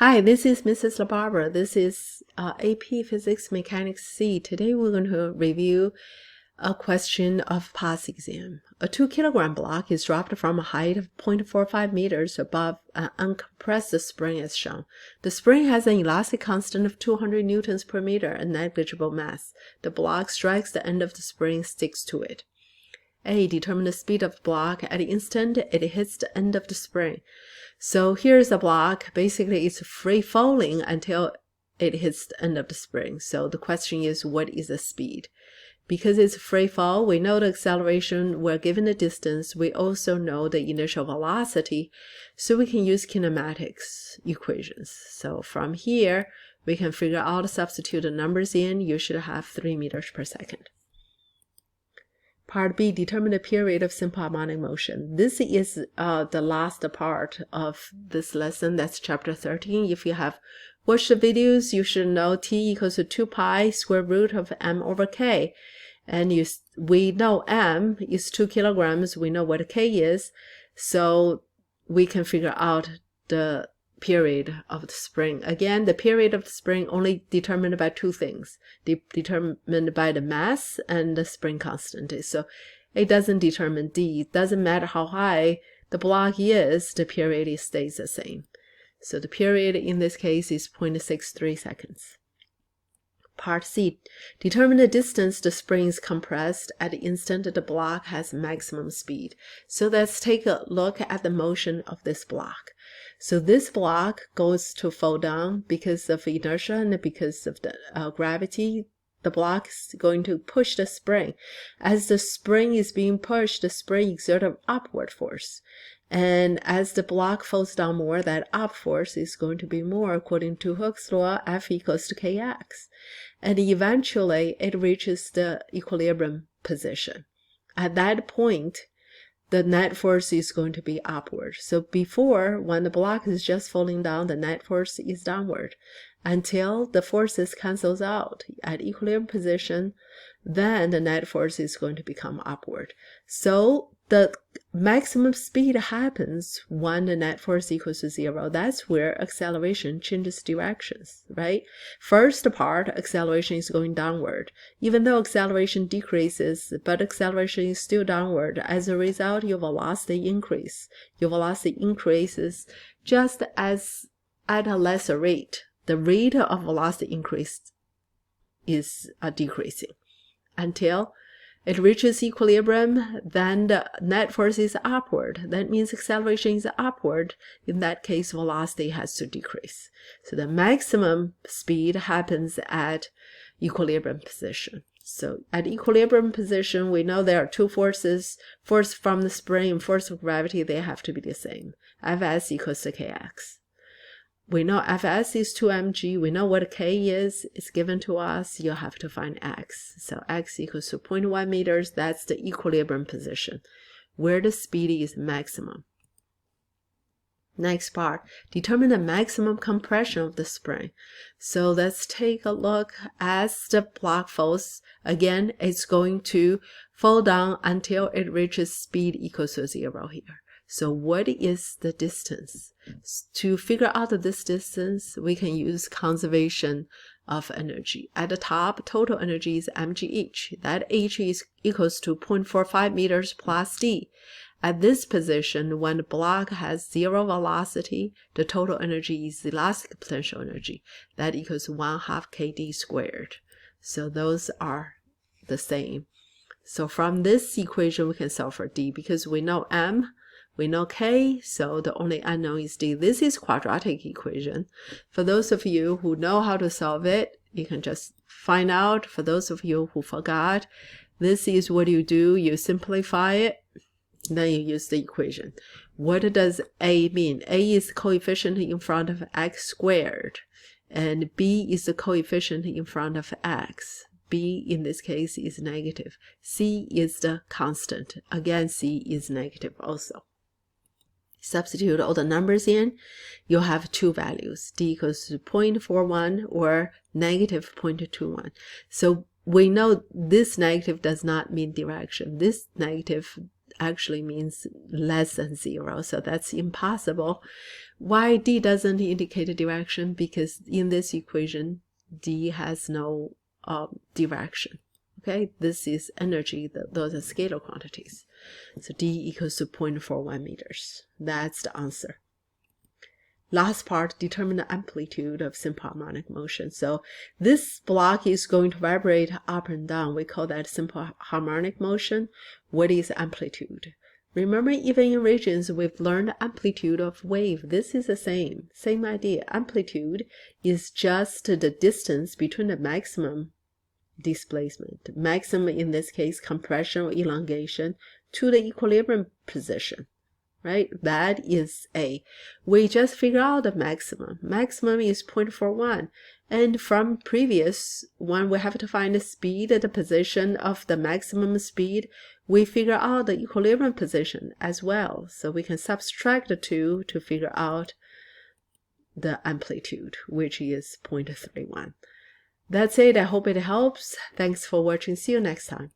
Hi, this is Mrs. LaBarbara. This is AP Physics Mechanics C. Today we're going to review a question of past exam. A 2-kilogram block is dropped from a height of 0.45 meters above an uncompressed spring as shown. The spring has an elastic constant of 200 newtons per meter and negligible mass. The block strikes the end of the spring, sticks to it. A. Determine the speed of the block at the instant it hits the end of the spring. So here's a block. Basically, it's free falling until it hits the end of the spring. So the question is, what is the speed? Because it's free fall, we know the acceleration, we're given the distance, we also know the initial velocity, so we can use kinematics equations. So from here, we can figure out, substitute the numbers in, you should have 3 meters per second. Part B, determine the period of simple harmonic motion. This is the last part of this lesson. That's chapter 13. If you have watched the videos, you should know T equals to 2 pi square root of m over k. And we know m is 2 kilograms. We know what k is. So we can figure out the period of the spring. Again, the period of the spring only determined by two things, determined by the mass and the spring constant. So it doesn't determine D. It doesn't matter how high the block is, the period stays the same. So the period in this case is 0.63 seconds. Part C, determine the distance the spring is compressed at the instant the block has maximum speed. So let's take a look at the motion of this block. So this block goes to fall down because of inertia and because of the gravity. The block is going to push the spring. As the spring is being pushed, the spring exerts an upward force. And as the block falls down more, that up force is going to be more. According to Hooke's law, F equals to kx. And eventually, it reaches the equilibrium position. At that point, the net force is going to be upward. So before, when the block is just falling down, the net force is downward until the forces cancels out at equilibrium position. Then the net force is going to become upward. So the maximum speed happens when the net force equals to 0. That's where acceleration changes directions, right? First part, acceleration is going downward. Even though acceleration decreases, but acceleration is still downward. As a result, your velocity increases. Your velocity increases just as at a lesser rate. The rate of velocity increase is decreasing until it reaches equilibrium. Then the net force is upward. That means acceleration is upward. In that case, velocity has to decrease. So the maximum speed happens at equilibrium position. So at equilibrium position, we know there are two forces, force from the spring and force of gravity. They have to be the same. Fs equals to kx. We know Fs is 2mg. We know what k is. It's given to us. You have to find x. So x equals to 0.1 meters. That's the equilibrium position, where the speed is maximum. Next part, determine the maximum compression of the spring. So let's take a look. As the block falls, again, it's going to fall down until it reaches speed equals to 0 here. So what is the distance? To figure out this distance, we can use conservation of energy. At the top, total energy is mgh. That h is equals to 0.45 meters plus d. At this position, when the block has 0 velocity, the total energy is elastic potential energy. That equals 1/2 kd squared. So those are the same. So from this equation, we can solve for d because we know m. We know k, so the only unknown is d. This is quadratic equation. For those of you who know how to solve it, you can just find out. For those of you who forgot, this is what you do. You simplify it, then you use the equation. What does a mean? A is the coefficient in front of x squared, and b is the coefficient in front of x. B in this case is negative. C is the constant. Again, C is negative also. Substitute all the numbers in, you'll have two values, d equals to 0.41 or negative 0.21. So we know this negative does not mean direction. This negative actually means less than 0, so that's impossible. Why D doesn't indicate a direction? Because in this equation, D has no direction. Okay, this is energy, those are scalar quantities. So D equals to 0.41 meters. That's the answer. Last part, determine the amplitude of simple harmonic motion. So this block is going to vibrate up and down. We call that simple harmonic motion. What is amplitude? Remember, even in regions, we've learned amplitude of wave. This is the same idea. Amplitude is just the distance between the maximum displacement, maximum in this case compression or elongation, to the equilibrium position. Right? That is A. We just figure out the maximum. Maximum is 0.41. And from previous one, we have to find the speed, the position of the maximum speed. We figure out the equilibrium position as well. So we can subtract the two to figure out the amplitude, which is 0.31. That's it. I hope it helps. Thanks for watching. See you next time.